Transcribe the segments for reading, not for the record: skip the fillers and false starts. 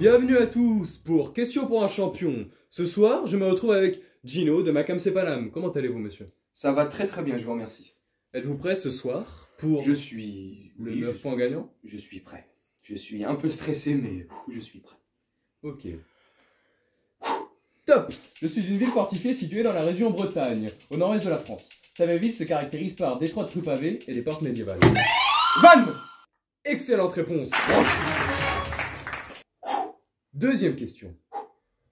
Bienvenue à tous pour Question pour un champion. Ce soir, je me retrouve avec Gino de Makam Sepalam. Comment allez-vous, monsieur? Ça va très très bien, je vous remercie. Êtes-vous prêt ce soir pour Je suis... le 9 points gagnant? Je suis prêt. Je suis un peu stressé, mais je suis prêt. Ok. Top! Je suis une ville fortifiée située dans la région Bretagne, au nord-est de la France. Sa ville se caractérise par d'étroites rues pavées et des portes médiévales. Vannes! Excellente réponse! Deuxième question.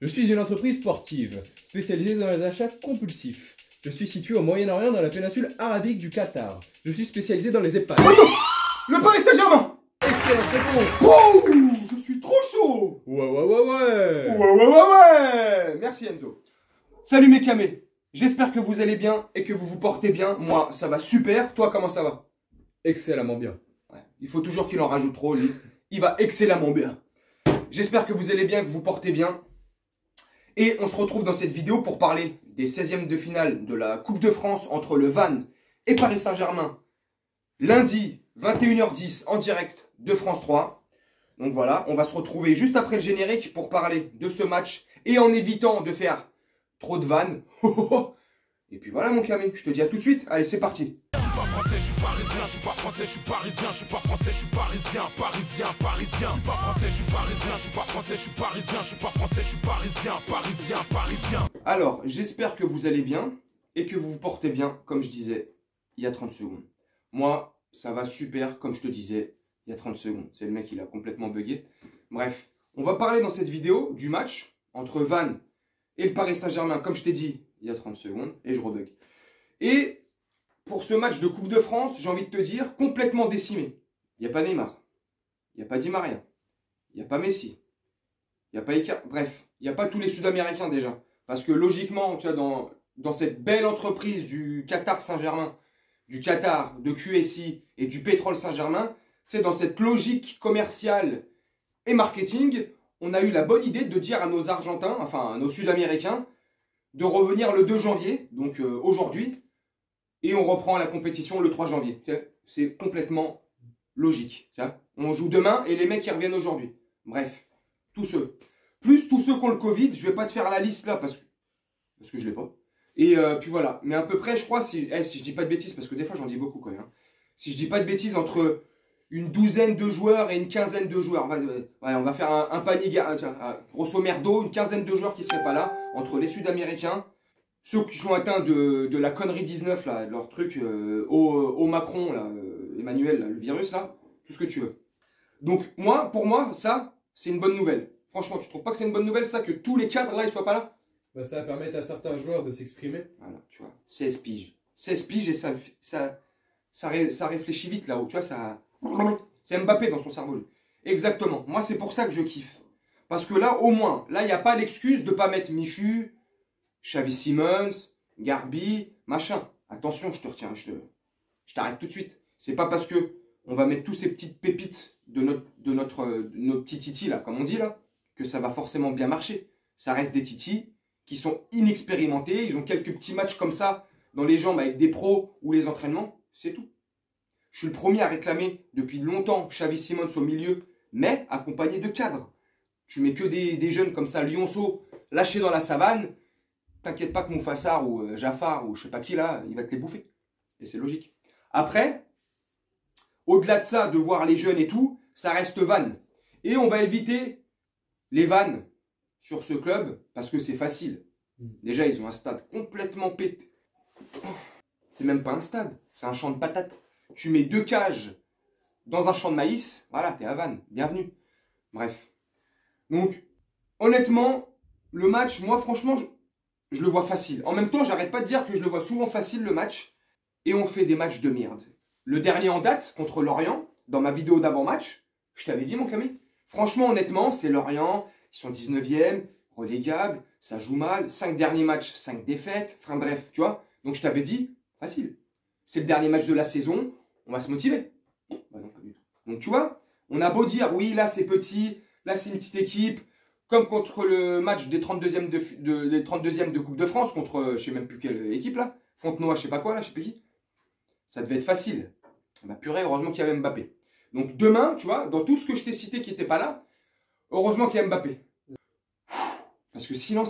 Je suis une entreprise sportive, spécialisée dans les achats compulsifs. Je suis situé au Moyen-Orient dans la péninsule arabique du Qatar. Je suis spécialisé dans les EHPAD. Le Paris Saint-Germain! Excellente réponse! Wow! Je suis trop chaud! Ouais! Merci Enzo. Salut mes camés. J'espère que vous allez bien et que vous vous portez bien. Moi, ça va super. Toi, comment ça va? Excellemment bien. Ouais. Il faut toujours qu'il en rajoute trop, lui. Il va excellemment bien. J'espère que vous allez bien, que vous portez bien. Et on se retrouve dans cette vidéo pour parler des 16e de finale de la Coupe de France entre le Vannes et Paris Saint-Germain. Lundi, 21h10, en direct de France 3. Donc voilà, on va se retrouver juste après le générique pour parler de ce match. Et en évitant de faire trop de vannes. Et puis voilà mon camé, je te dis à tout de suite. Allez, c'est parti. Je suis pas français, je suis parisien, je suis pas français, je suis parisien, je suis pas français, je suis parisien, parisien, parisien. Je suis pas français, je suis parisien, je suis pas français, je suis parisien, je suis pas français, je suis parisien, parisien, parisien. Alors, j'espère que vous allez bien et que vous vous portez bien, comme je disais il y a 30 secondes. Moi, ça va super, comme je te disais il y a 30 secondes. C'est le mec, il a complètement bugué. Bref, on va parler dans cette vidéo du match entre Vannes et le Paris Saint-Germain, comme je t'ai dit il y a 30 secondes, et je rebug. Et pour ce match de Coupe de France, j'ai envie de te dire, complètement décimé. Il n'y a pas Neymar, il n'y a pas Di Maria, il n'y a pas Messi, il n'y a pas Icar. Bref, il n'y a pas tous les Sud-Américains déjà. Parce que logiquement, tu vois, dans cette belle entreprise du Qatar Saint-Germain, du Qatar, de QSI et du Pétrole Saint-Germain, tu sais, dans cette logique commerciale et marketing, on a eu la bonne idée de dire à nos Argentins, enfin à nos Sud-Américains, de revenir le 2 janvier, donc aujourd'hui, et on reprend la compétition le 3 janvier. C'est complètement logique. On joue demain et les mecs ils reviennent aujourd'hui. Bref, tous ceux. Plus tous ceux qui ont le Covid, je vais pas te faire la liste là parce que je l'ai pas. Et puis voilà. Mais à peu près, je crois, si je dis pas de bêtises, parce que des fois j'en dis beaucoup quand même. Hein. Si je dis pas de bêtises, entre une douzaine de joueurs et une quinzaine de joueurs. Ouais, on va faire un panier, grosso merdo, une quinzaine de joueurs qui seraient pas là, entre les Sud-Américains, ceux qui sont atteints de la connerie 19, là, de leur truc, au Macron, là, Emmanuel, là, le virus, là, tout ce que tu veux. Donc, pour moi, ça, c'est une bonne nouvelle. Franchement, tu trouves pas que c'est une bonne nouvelle, ça, que tous les cadres, là, ils soient pas là? Bah, ça va permettre à certains joueurs de s'exprimer. Voilà, tu vois, 16 piges. 16 piges et ça réfléchit vite, là-haut, tu vois, ça... C'est Mbappé dans son cerveau, lui. Exactement. Moi, c'est pour ça que je kiffe. Parce que là, au moins, là, il n'y a pas l'excuse de ne pas mettre Michu, Xavi Simons, Garbi, machin. Attention, je te retiens, je t'arrête tout de suite. C'est pas parce que on va mettre tous ces petites pépites de nos petits titis, là, comme on dit, là, que ça va forcément bien marcher. Ça reste des titis qui sont inexpérimentés. Ils ont quelques petits matchs comme ça dans les jambes avec des pros ou les entraînements. C'est tout. Je suis le premier à réclamer depuis longtemps Xavi Simons au milieu, mais accompagné de cadres. Tu mets que des jeunes comme ça, lionceaux, lâchés dans la savane. T'inquiète pas que Moufassar ou Jafar ou je sais pas qui là, il va te les bouffer. Et c'est logique. Après, au-delà de ça, de voir les jeunes et tout, ça reste Vannes. Et on va éviter les vannes sur ce club parce que c'est facile. Déjà, ils ont un stade complètement pété. C'est même pas un stade, c'est un champ de patates. Tu mets 2 cages dans un champ de maïs, voilà, t'es à Vannes, bienvenue. Bref. Donc, honnêtement, le match, moi franchement, je le vois facile. En même temps, j'arrête pas de dire que je le vois souvent facile le match. Et on fait des matchs de merde. Le dernier en date, contre Lorient, dans ma vidéo d'avant-match, je t'avais dit mon camé. Franchement, honnêtement, c'est Lorient, ils sont 19e, relégables, ça joue mal. 5 derniers matchs, 5 défaites, enfin bref, tu vois. Donc je t'avais dit, facile. C'est le dernier match de la saison, on va se motiver. Bah non, pas du tout. Donc tu vois, on a beau dire, oui, là c'est petit, là c'est une petite équipe, comme contre le match des 32e de Coupe de France, contre, je sais même plus quelle équipe là, Fontenoy, je sais pas quoi là, je sais pas qui. Ça devait être facile. Bah purée, heureusement qu'il y avait Mbappé. Donc demain, tu vois, dans tout ce que je t'ai cité qui n'était pas là, Heureusement qu'il y a Mbappé. Parce que sinon,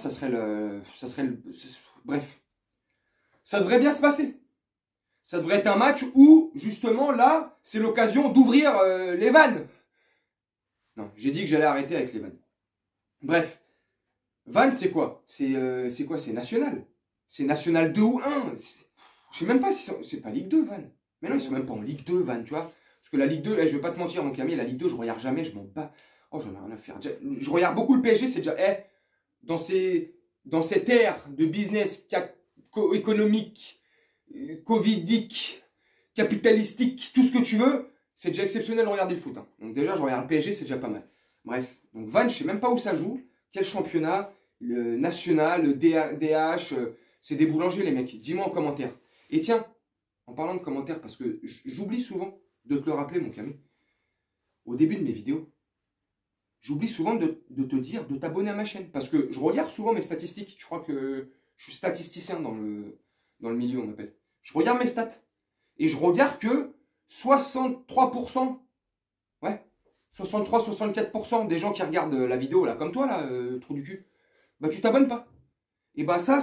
bref. Ça devrait bien se passer. Ça devrait être un match où, justement, là, c'est l'occasion d'ouvrir les vannes. Non, j'ai dit que j'allais arrêter avec les vannes. Bref. Vannes, c'est quoi? C'est quoi? C'est national. C'est national 2 ou 1. Je sais même pas si c'est pas Ligue 2, Vannes. Mais non, ils sont même pas en Ligue 2, Vannes, tu vois. Parce que la Ligue 2, je vais pas te mentir, mon Camille, la Ligue 2, je regarde jamais, je m'en bats. Oh, j'en ai rien à faire. Je regarde beaucoup le PSG, c'est déjà... dans cette ère de business économique, covidique, capitalistique, tout ce que tu veux, c'est déjà exceptionnel de regarder le foot. Hein. Donc déjà, je regarde le PSG, c'est déjà pas mal. Bref, donc Vannes, je sais même pas où ça joue, quel championnat, le national, le DH, c'est des boulangers les mecs. Dis-moi en commentaire. Et tiens, en parlant de commentaires, parce que j'oublie souvent de te le rappeler, mon Camille, au début de mes vidéos, j'oublie souvent de te dire de t'abonner à ma chaîne. Parce que je regarde souvent mes statistiques. Je crois que je suis statisticien dans le milieu, on m'appelle. Je regarde mes stats. Et je regarde que 63%, ouais, 63-64% des gens qui regardent la vidéo, là, comme toi, là, trou du cul, bah tu t'abonnes pas. Et bah ça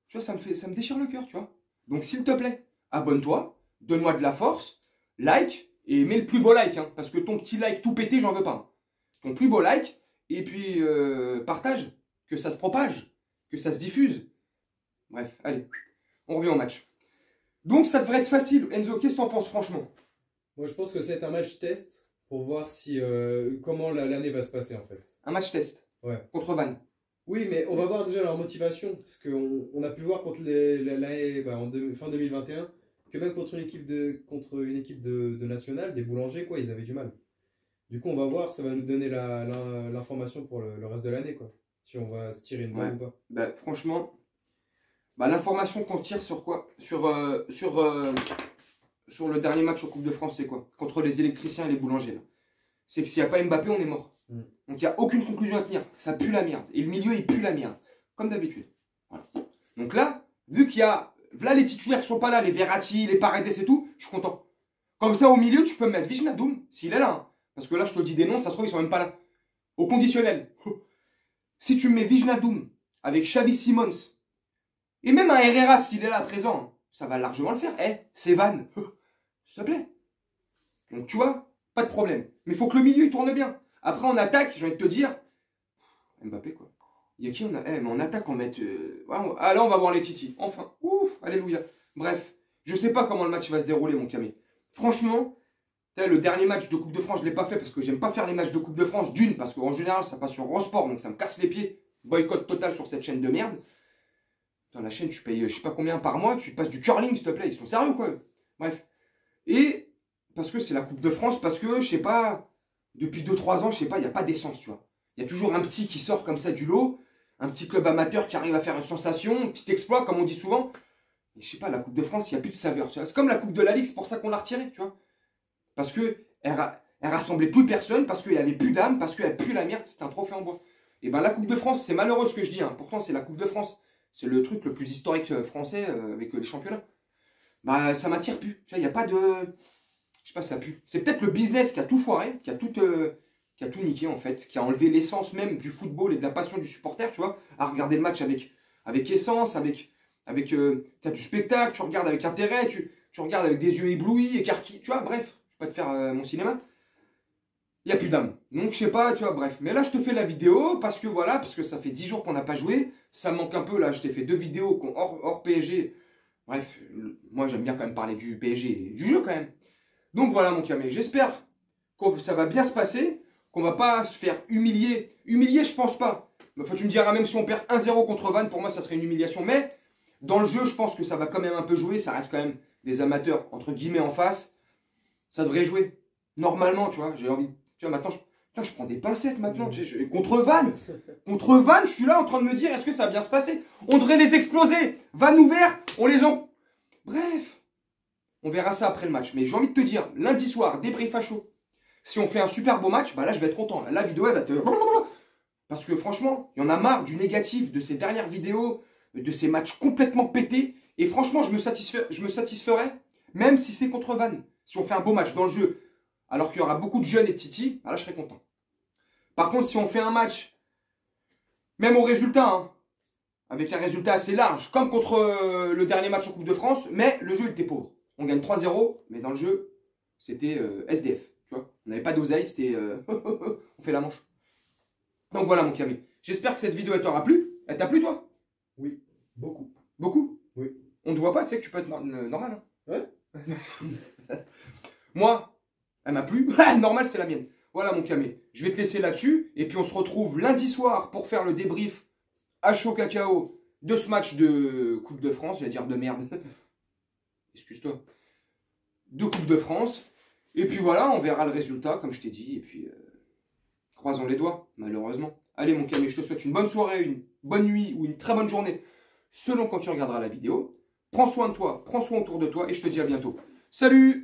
tu vois, ça me déchire le cœur, tu vois. Donc s'il te plaît, abonne-toi, donne-moi de la force, like, et mets le plus beau like, hein, parce que ton petit like tout pété, j'en veux pas. Ton plus beau like, et puis partage, que ça se propage, que ça se diffuse. Bref, allez, on revient au match. Donc ça devrait être facile. Enzo, qu'est-ce que t'en penses franchement? Moi, je pense que c'est un match test pour voir si comment l'année va se passer en fait. Un match test. Ouais. Contre Vannes. Oui, mais on va voir déjà leur motivation. Parce qu'on a pu voir contre fin 2021 que même contre une équipe de nationale, des boulangers, quoi, ils avaient du mal. Du coup, on va voir, ça va nous donner l'information pour le reste de l'année, quoi. Si on va se tirer une balle ou pas. Bah, franchement, l'information qu'on tire sur quoi? Sur le dernier match en Coupe de France, c'est quoi? Contre les électriciens et les boulangers. C'est que s'il n'y a pas Mbappé, on est mort. Donc il n'y a aucune conclusion à tenir. Ça pue la merde. Et le milieu, il pue la merde. Comme d'habitude. Voilà. Donc là, vu qu'il y a... Là, les titulaires qui sont pas là, les Verratti, les Paredes et tout, je suis content. Comme ça, au milieu, tu peux mettre Wijnaldum, s'il est là. Hein. Parce que là, je te dis des noms, ça se trouve, ils sont même pas là. Au conditionnel. Si tu mets Wijnaldum avec Xavi Simons, et même un Herrera, s'il est là à présent, ça va largement le faire. C'est Vannes. S'il te plaît. Donc tu vois, pas de problème. Mais il faut que le milieu il tourne bien. Après, en attaque, j'ai envie de te dire, Mbappé, quoi. Il y a qui on a mais en attaque, on met... Ah, là, on va voir les titis. Enfin. Ouf, alléluia. Bref, je sais pas comment le match va se dérouler, mon Camé. Franchement, le dernier match de Coupe de France, je ne l'ai pas fait parce que j'aime pas faire les matchs de Coupe de France. D'une, parce qu'en général, ça passe sur Eurosport, donc ça me casse les pieds. Boycott total sur cette chaîne de merde. Dans la chaîne, tu payes je sais pas combien par mois, tu passes du curling, s'il te plaît. Ils sont sérieux, quoi. Bref. Et parce que c'est la Coupe de France, parce que, je sais pas, depuis 2-3 ans, je sais pas, il n'y a pas d'essence, tu vois. Il y a toujours un petit qui sort comme ça du lot, un petit club amateur qui arrive à faire une sensation, un petit exploit, comme on dit souvent. Et je sais pas, la Coupe de France, il n'y a plus de saveur, tu vois. C'est comme la Coupe de la Ligue, c'est pour ça qu'on l'a retirée, tu vois. Parce que elle rassemblait plus personne, parce qu'il n'y avait plus d'âme, parce qu'elle pue la merde, c'était un trophée en bois. Et ben la Coupe de France, c'est malheureux ce que je dis, hein. Pourtant c'est la Coupe de France. C'est le truc le plus historique français avec les championnats. Bah ça m'attire plus. Tu vois, il n'y a pas de... Je sais pas, ça pue. C'est peut-être le business qui a tout foiré, qui a tout niqué en fait, qui a enlevé l'essence même du football et de la passion du supporter, tu vois, à regarder le match avec essence, t'as du spectacle, tu regardes avec intérêt, tu regardes avec des yeux éblouis, écarquillés, tu vois, bref, je vais pas te faire mon cinéma. Il n'y a plus d'âme. Donc je sais pas, tu vois, bref. Mais là je te fais la vidéo parce que voilà, parce que ça fait 10 jours qu'on n'a pas joué. Ça manque un peu là, je t'ai fait 2 vidéos hors PSG. Bref, moi j'aime bien quand même parler du PSG et du jeu quand même. Donc voilà mon camé, j'espère que ça va bien se passer, qu'on va pas se faire humilier. Humilier je pense pas. Enfin tu me diras même si on perd 1-0 contre Vannes, pour moi ça serait une humiliation. Mais dans le jeu je pense que ça va quand même un peu jouer, ça reste quand même des amateurs entre guillemets en face. Ça devrait jouer. Normalement tu vois, j'ai envie... Tu vois, maintenant, je prends des pincettes maintenant. Tu sais, contre Vannes, je suis là en train de me dire, est-ce que ça va bien se passer? On devrait les exploser. Vannes ouvert, on les en... Bref, on verra ça après le match. Mais j'ai envie de te dire, lundi soir, débrief à chaud. Si on fait un super beau match, bah là, je vais être content. Là, la vidéo, elle va te... Parce que franchement, il y en a marre du négatif, de ces dernières vidéos, de ces matchs complètement pétés. Et franchement, je me satisferais, même si c'est contre Vannes. Si on fait un beau match dans le jeu, alors qu'il y aura beaucoup de jeunes et de Titi, là je serai content. Par contre, si on fait un match, même au résultat, hein, avec un résultat assez large, comme contre le dernier match en Coupe de France, mais le jeu il était pauvre. On gagne 3-0, mais dans le jeu, c'était SDF. Tu vois, on n'avait pas d'oseille, c'était on fait la manche. Donc voilà mon Camé. J'espère que cette vidéo elle t'aura plu. Elle t'a plu toi? Oui, beaucoup. Beaucoup? Oui. On ne te voit pas, tu sais que tu peux être normal. Hein. Ouais. Moi, elle m'a plu. Normal, c'est la mienne. Voilà mon Camé. Je vais te laisser là-dessus. Et puis on se retrouve lundi soir pour faire le débrief à chaud cacao de ce match de Coupe de France. Je vais dire de merde. Excuse-toi. De Coupe de France. Et puis voilà, on verra le résultat, comme je t'ai dit. Et puis, croisons les doigts, malheureusement. Allez mon Camé, je te souhaite une bonne soirée, une bonne nuit ou une très bonne journée, selon quand tu regarderas la vidéo. Prends soin de toi, prends soin autour de toi et je te dis à bientôt. Salut!